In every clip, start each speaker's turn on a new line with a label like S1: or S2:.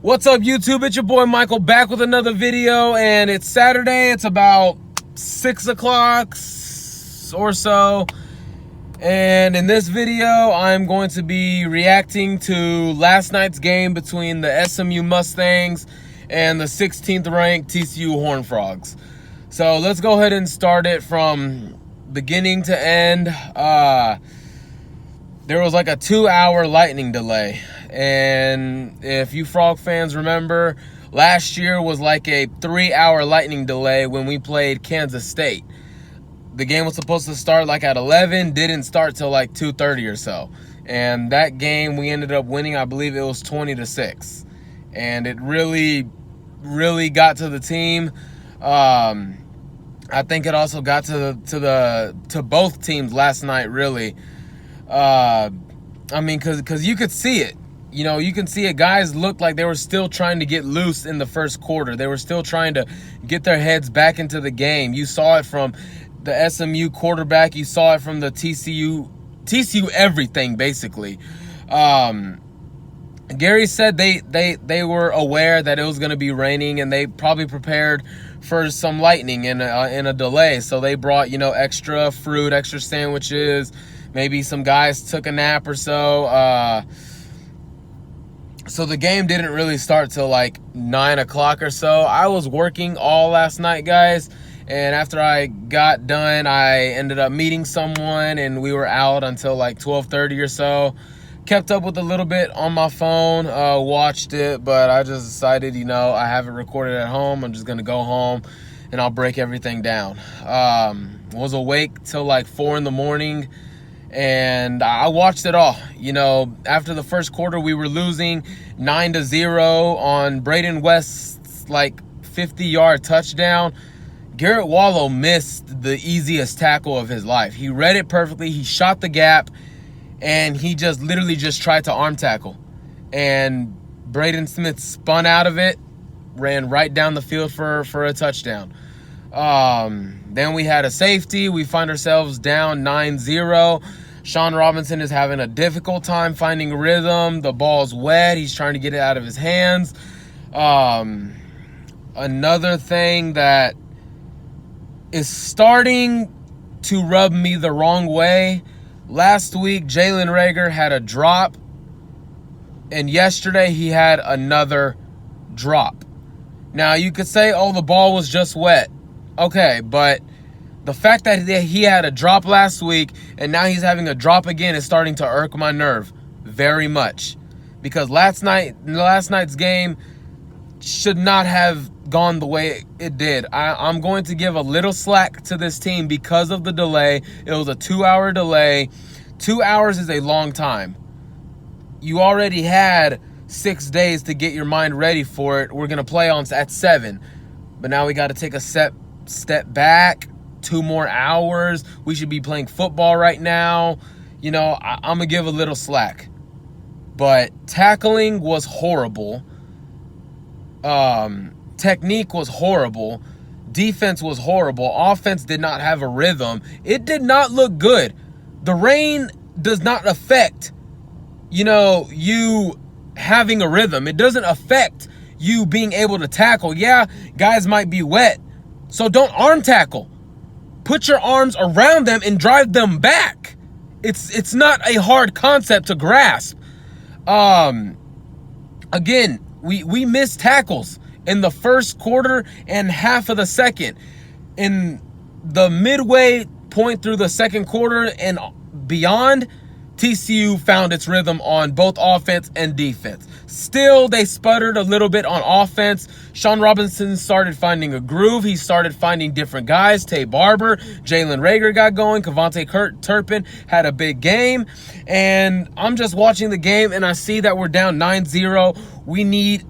S1: What's up, YouTube? It's your boy Michael back with another video, and it's Saturday. It's about 6 o'clock or so, and in this video I'm going to be reacting to last night's game between the SMU Mustangs and the 16th ranked TCU Horned Frogs. So let's go ahead and start it from beginning to end. There was like a 2-hour lightning delay. And if you Frog fans remember, last year was like a 3-hour lightning delay when we played Kansas State. The game was supposed to start like at 11, didn't start till like 2:30 or so. And that game we ended up winning, I believe it was 20-6. And it really got to the team. I think it also got to both teams last night, really. I mean, because you could see it. You know, you can see it. Guys looked like they were still trying to get loose in the first quarter. They were still trying to get their heads back into the game. You saw it from the SMU quarterback. You saw it from the TCU everything, basically. Gary said they were aware that it was going to be raining, and they probably prepared for some lightning in a delay. So they brought, you know, extra fruit, extra sandwiches. Maybe some guys took a nap or so. So the game didn't really start till like 9 o'clock or so. I was working all last night, guys. And after I got done, I ended up meeting someone, and we were out until like 12:30 or so. Kept up with a little bit on my phone, watched it, but I just decided, you know, I have it recorded at home. I'm just going to go home and I'll break everything down. Was awake till like 4 in the morning. And I watched it all. You know, after the first quarter, we were losing 9-0 on Braden West's like 50-yard touchdown. Garrett Wallow missed the easiest tackle of his life. He read it perfectly. He shot the gap, and he just literally just tried to arm tackle. And Braden Smith spun out of it, ran right down the field for a touchdown. Then we had a safety. We find ourselves down 9-0. Sean Robinson is having a difficult time finding rhythm. The ball's wet. He's trying to get it out of his hands. Another thing that is starting to rub me the wrong way. Last week, Jalen Reagor had a drop. And yesterday, he had another drop. Now, you could say, oh, the ball was just wet. Okay, but the fact that he had a drop last week and now he's having a drop again is starting to irk my nerve very much. Because last night's game should not have gone the way it did. I'm going to give a little slack to this team because of the delay. It was a 2-hour delay. 2 hours is a long time. You already had 6 days to get your mind ready for it. We're going to play on at 7. But now we got to take a step back, 2 more hours. We should be playing football right now. You know, I'm going to give a little slack. But tackling was horrible. Technique was horrible. Defense was horrible. Offense did not have a rhythm. It did not look good. The rain does not affect, you know, you having a rhythm. It doesn't affect you being able to tackle. Yeah, guys might be wet. So don't arm tackle. Put your arms around them and drive them back. It's not a hard concept to grasp. Again, we missed tackles in the first quarter and half of the second. In the midway point through the second quarter and beyond, TCU found its rhythm on both offense and defense. Still, they sputtered a little bit on offense. Sean Robinson started finding a groove. He started finding different guys. Tay Barber, Jalen Reagor got going. Kavonte Turpin had a big game. And I'm just watching the game, and I see that we're down 9-0. We need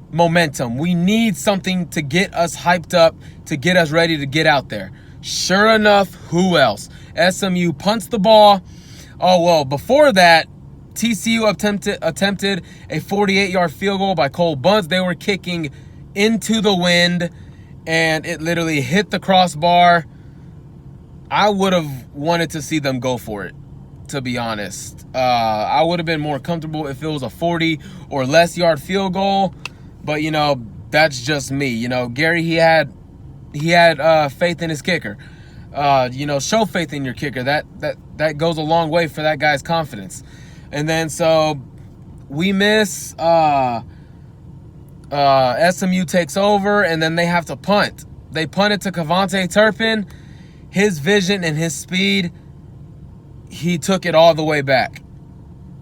S1: momentum. We need something to get us hyped up, to get us ready to get out there. Sure enough, who else? SMU punts the ball. Oh, well, before that, TCU attempted a 48-yard field goal by Cole Bunce. They were kicking into the wind, and it literally hit the crossbar. I would have wanted to see them go for it. to be honest. I would have been more comfortable if it was a 40 or less yard field goal. But, you know, that's just me. You know, Gary, he had faith in his kicker. You know, show faith in your kicker. That goes a long way for that guy's confidence. And then so we miss. SMU takes over, and then they have to punt. They punted to Kavontae Turpin. His vision and his speed, he took it all the way back.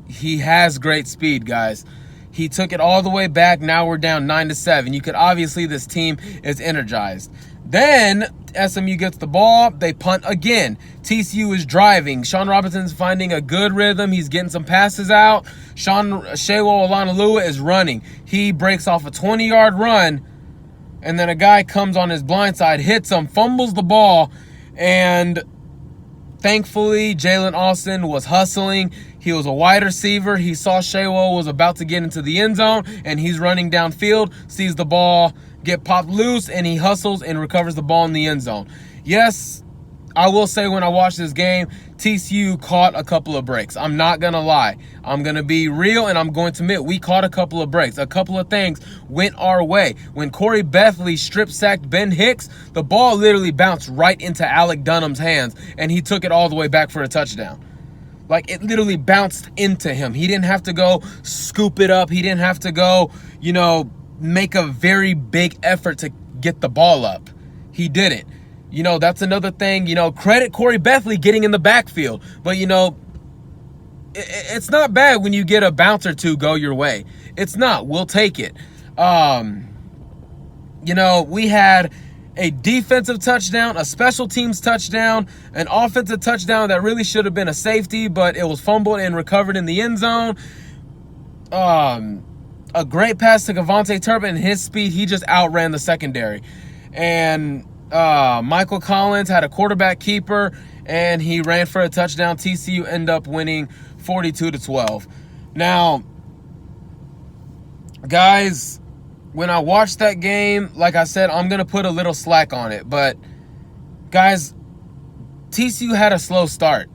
S1: He has great speed, guys. He took it all the way back. Now we're down 9-7. You could obviously, this team is energized. Then SMU gets the ball. They punt again. TCU is driving. Sean Robinson's finding a good rhythm. He's getting some passes out. Shewo Olanalua is running. He breaks off a 20-yard run, and then a guy comes on his blind side, hits him, fumbles the ball, and thankfully Jalen Austin was hustling. He was a wide receiver. He saw Shewo was about to get into the end zone, and he's running downfield, sees the ball get popped loose, and he hustles and recovers the ball in the end zone. Yes, I will say when I watched this game, TCU caught a couple of breaks. I'm not going to lie. I'm going to be real, and I'm going to admit we caught a couple of breaks. A couple of things went our way. When Corey Bethley strip-sacked Ben Hicks, the ball literally bounced right into Alec Dunham's hands, and he took it all the way back for a touchdown. Like, it literally bounced into him. He didn't have to go scoop it up. He didn't have to go, you know, make a very big effort to get the ball up. He didn't. You know, that's another thing. You know, credit Corey Bethley getting in the backfield. But, you know, it's not bad when you get a bounce or two go your way. It's not. We'll take it. You know, we had a defensive touchdown, a special teams touchdown, an offensive touchdown that really should have been a safety, but it was fumbled and recovered in the end zone. A great pass to Kavontae Turpin, and his speed, he just outran the secondary. And Michael Collins had a quarterback keeper, and he ran for a touchdown. TCU ended up winning 42-12. Now, guys, when I watched that game, like I said, I'm going to put a little slack on it. But, guys, TCU had a slow start.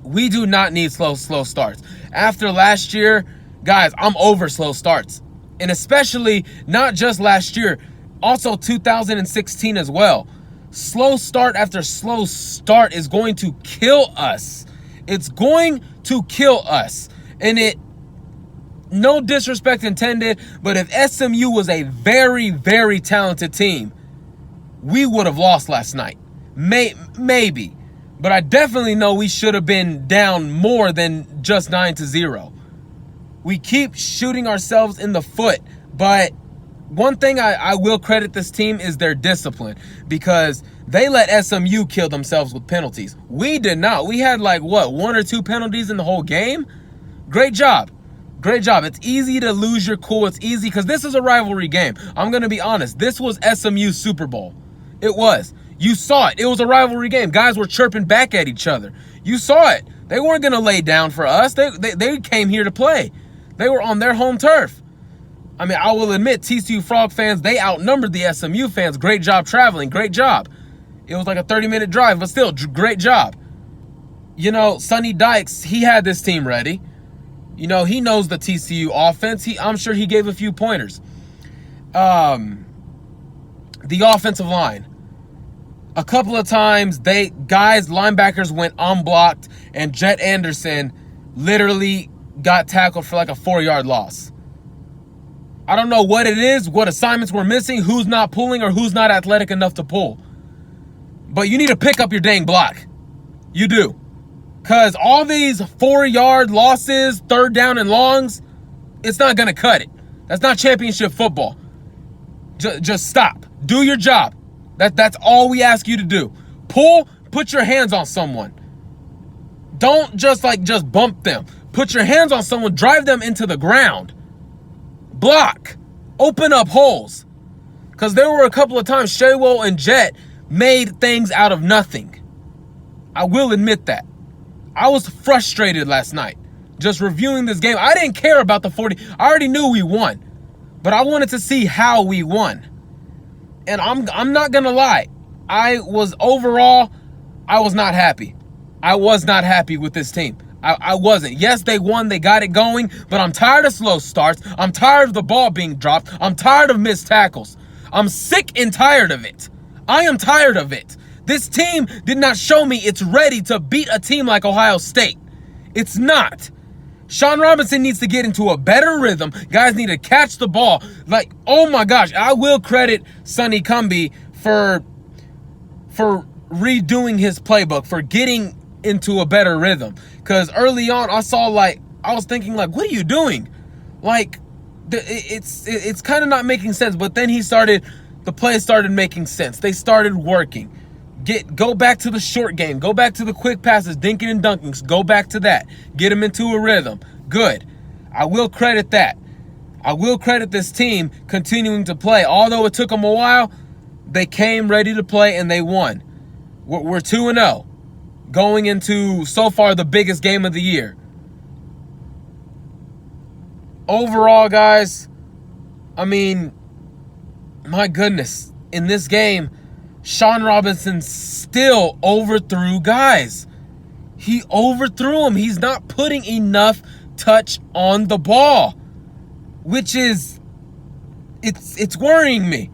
S1: We do not need slow starts. After last year, guys, I'm over slow starts. And especially not just last year, also 2016 as well. Slow start after slow start is going to kill us. It's going to kill us. And no disrespect intended, but if SMU was a very, very talented team, we would have lost last night. Maybe. But I definitely know we should have been down more than just 9-0. We keep shooting ourselves in the foot, but one thing I will credit this team is their discipline, because they let SMU kill themselves with penalties. We did not. We had like, what, 1 or 2 penalties in the whole game? Great job. Great job. It's easy to lose your cool. It's easy because this is a rivalry game. I'm going to be honest. This was SMU's Super Bowl. It was. You saw it. It was a rivalry game. Guys were chirping back at each other. You saw it. They weren't going to lay down for us. They came here to play. They were on their home turf. I mean, I will admit, TCU Frog fans, they outnumbered the SMU fans. Great job traveling. Great job. It was like a 30-minute drive, but still, great job. You know, Sonny Dykes, he had this team ready. You know, he knows the TCU offense. I'm sure he gave a few pointers. The offensive line. A couple of times, linebackers went unblocked, and Jet Anderson literally got tackled for like a 4-yard loss. I don't know what it is, what assignments we're missing, who's not pulling or who's not athletic enough to pull. But you need to pick up your dang block. You do. Because all these 4-yard losses, 3rd down and longs, it's not going to cut it. That's not championship football. Just stop. Do your job. That's all we ask you to do. Pull, put your hands on someone. Don't just bump them. Put your hands on someone, drive them into the ground. Block. Open up holes. Because there were a couple of times Shewo and Jet made things out of nothing. I will admit that. I was frustrated last night just reviewing this game. I didn't care about the 40. I already knew we won. But I wanted to see how we won. And I'm not going to lie. I was not happy. I was not happy with this team. I wasn't. Yes, they won. They got it going. But I'm tired of slow starts. I'm tired of the ball being dropped. I'm tired of missed tackles. I'm sick and tired of it. I am tired of it. This team did not show me it's ready to beat a team like Ohio State. It's not. Sean Robinson needs to get into a better rhythm. Guys need to catch the ball. Like, oh my gosh, I will credit Sonny Cumbie for redoing his playbook, for getting into a better rhythm. Because early on, I was thinking, like, what are you doing? Like, it's kind of not making sense. But then the plays started making sense. They started working. Go back to the short game. Go back to the quick passes, dinking and dunking. Go back to that. Get him into a rhythm. Good. I will credit that. I will credit this team continuing to play. Although it took them a while, they came ready to play and they won. We're 2-0. Going into, so far, the biggest game of the year. Overall, guys, I mean, my goodness. In this game, Sean Robinson still overthrew guys. He overthrew them. He's not putting enough touch on the ball, which is, it's worrying me.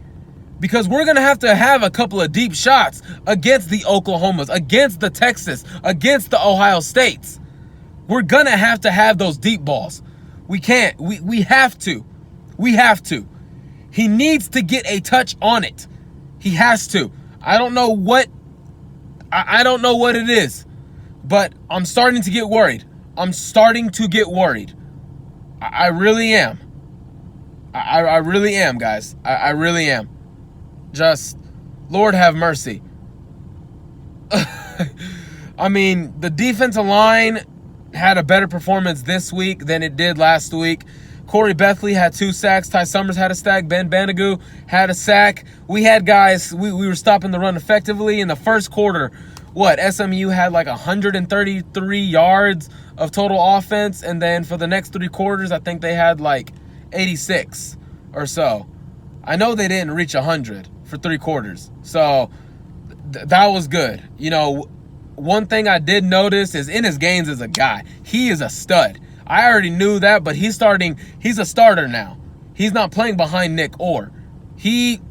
S1: Because we're going to have a couple of deep shots against the Oklahomas, against the Texas, against the Ohio States. We're going to have those deep balls. We can't. We have to. We have to. He needs to get a touch on it. He has to. I don't know what it is, but I'm starting to get worried. I'm starting to get worried. I really am. I really am, guys. I really am. Just, Lord have mercy. I mean, the defensive line had a better performance this week than it did last week. Corey Bethley had 2 sacks. Ty Summers had a sack. Ben Banagoo had a sack. We had guys, we were stopping the run effectively. In the first quarter, SMU had like 133 yards of total offense. And then for the next 3 quarters, I think they had like 86 or so. I know they didn't reach 100 for 3 quarters. So that was good. You know, one thing I did notice is Ennis Gaines is a guy. He is a stud. I already knew that, but he's a starter now. He's not playing behind Nick Orr. He's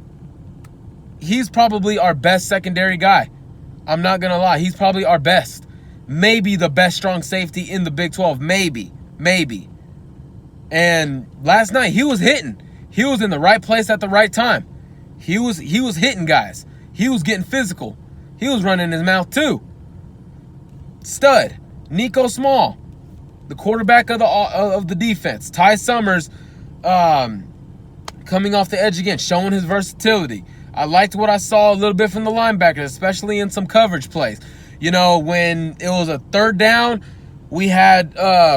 S1: probably our best secondary guy. I'm not going to lie. He's probably our best. Maybe the best strong safety in the Big 12. Maybe. And last night, he was hitting. He was in the right place at the right time. He was hitting guys. He was getting physical. He was running his mouth too. Stud. Nico Small, the quarterback of the defense. Ty Summers coming off the edge again, showing his versatility. I liked what I saw a little bit from the linebackers, especially in some coverage plays. You know, when it was a 3rd down, we had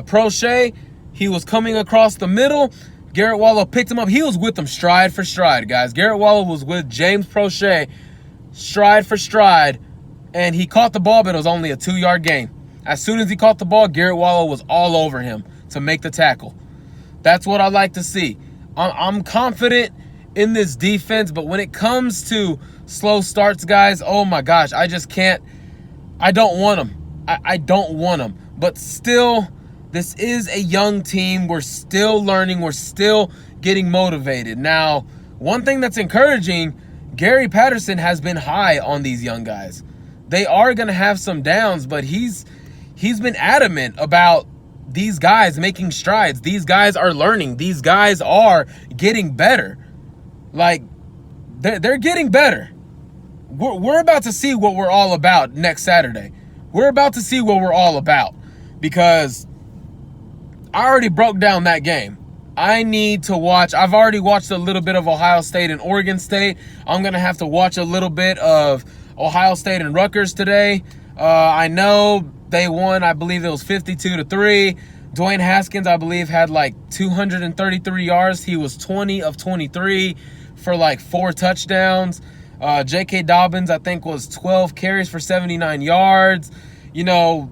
S1: Prochet. He was coming across the middle. Garrett Wallow picked him up. He was with them stride for stride, guys. Garrett Wallow was with James Prochet stride for stride, and he caught the ball, but it was only a 2-yard gain. As soon as he caught the ball, Garrett Wallow was all over him to make the tackle. That's what I like to see. I'm confident in this defense, but when it comes to slow starts, guys, oh my gosh, I just can't. I don't want them. I don't want them. But still, this is a young team. We're still learning. We're still getting motivated. Now, one thing that's encouraging, Gary Patterson has been high on these young guys. They are going to have some downs, but he's been adamant about these guys making strides. These guys are learning. These guys are getting better. Like, they're getting better. We're about to see what we're all about next Saturday. We're about to see what we're all about, because I already broke down that game. I need to watch. I've already watched a little bit of Ohio State and Oregon State. I'm going to have to watch a little bit of Ohio State and Rutgers today. I know they won. I believe it was 52-3. Dwayne Haskins, I believe, had like 233 yards. He was 20 of 23 for like 4 touchdowns. J.K. Dobbins, I think, was 12 carries for 79 yards. You know,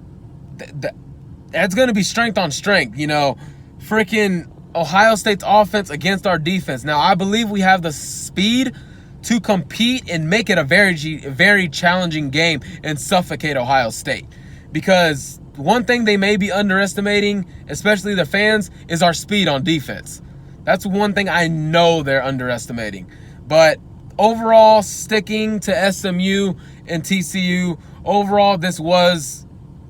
S1: that's going to be strength on strength. You know, freaking Ohio State's offense against our defense. Now, I believe we have the speed to compete and make it a very, very challenging game and suffocate Ohio State. because one thing they may be underestimating, especially the fans, is our speed on defense. That's one thing I know they're underestimating. But overall, sticking to SMU and TCU, overall, this was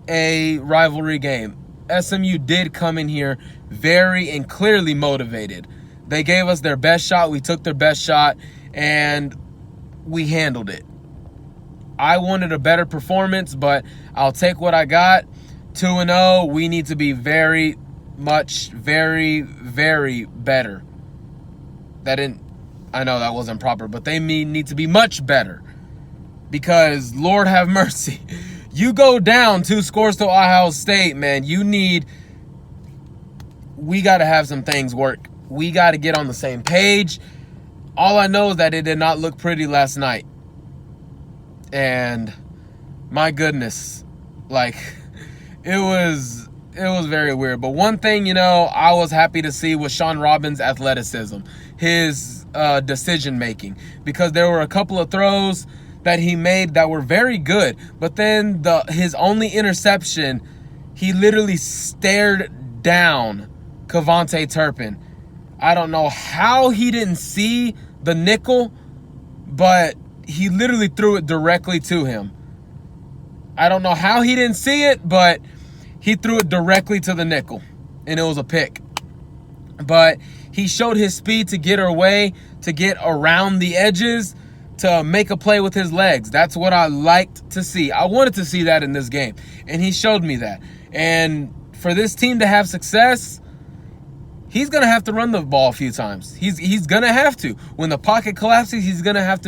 S1: a rivalry game. SMU did come in here very and clearly motivated. They gave us their best shot. We took their best shot, and we handled it. I wanted a better performance, but I'll take what I got. 2-0. We need to be very better. I know that wasn't proper, but they need to be much better. Because, Lord have mercy, you go down 2 scores to Ohio State, man. We got to have some things work. We got to get on the same page. All I know is that it did not look pretty last night. And my goodness, like, it was very weird. But one thing, I was happy to see was Sean Robbins' athleticism, his decision making, because there were a couple of throws that he made that were very good, but then his only interception, he literally stared down Kevontae Turpin. I don't know how he didn't see the nickel, but he literally threw it directly to him. I don't know how he didn't see it, but he threw it directly to the nickel, and it was a pick. But he showed his speed to get away, to get around the edges, to make a play with his legs. That's what I liked to see. I wanted to see that in this game, and he showed me that. And for this team to have success, he's going to have to run the ball a few times. He's going to have to. When the pocket collapses, he's going to have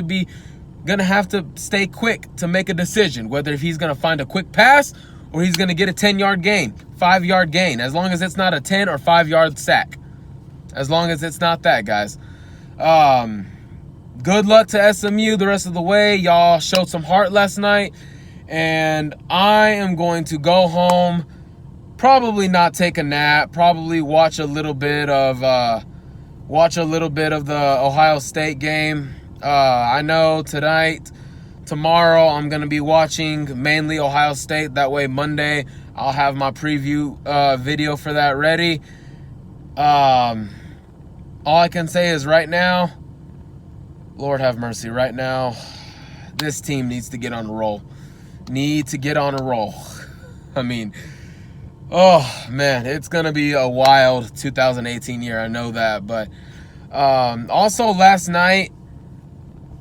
S1: to stay quick to make a decision, whether if he's going to find a quick pass or he's going to get a 10-yard gain, 5-yard gain, as long as it's not a 10 or 5-yard sack. As long as it's not that, guys. Good luck to SMU the rest of the way. Y'all showed some heart last night, and I am going to go home, probably not take a nap, probably watch a little bit of the Ohio State game. I know tomorrow I'm going to be watching mainly Ohio State. That way Monday I'll have my preview video for that ready. All I can say is right now, Lord have mercy, right now, this team needs to get on a roll. I mean, oh, man, it's going to be a wild 2018 year. I know that. But also last night,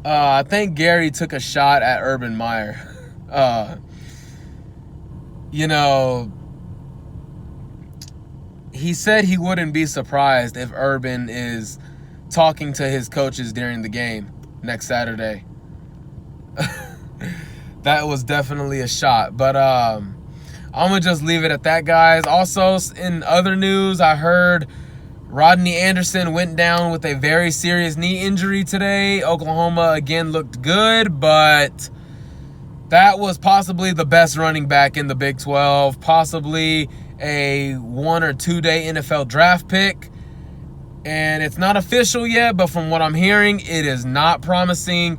S1: I think Gary took a shot at Urban Meyer. He said he wouldn't be surprised if Urban is talking to his coaches during the game next Saturday. That was definitely a shot. But I'm going to just leave it at that, guys. Also, in other news, I heard Rodney Anderson went down with a very serious knee injury today. Oklahoma, again, looked good, but that was possibly the best running back in the Big 12, possibly a 1 or 2 day NFL draft pick. And it's not official yet, but from what I'm hearing, it is not promising,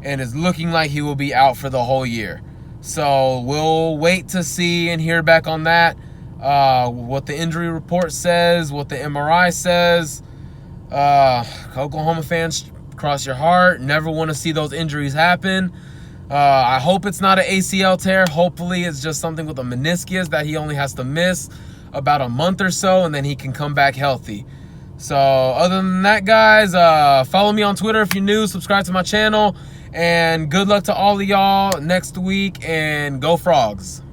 S1: and it's looking like he will be out for the whole year. So we'll wait to see and hear back on that, what the injury report says, what the MRI says. Oklahoma fans, cross your heart. Never want to see those injuries happen. I hope it's not an ACL tear. Hopefully it's just something with a meniscus that he only has to miss about a month or so, and then he can come back healthy. So other than that, guys, follow me on Twitter if you're new. Subscribe to my channel. And good luck to all of y'all next week. And go Frogs.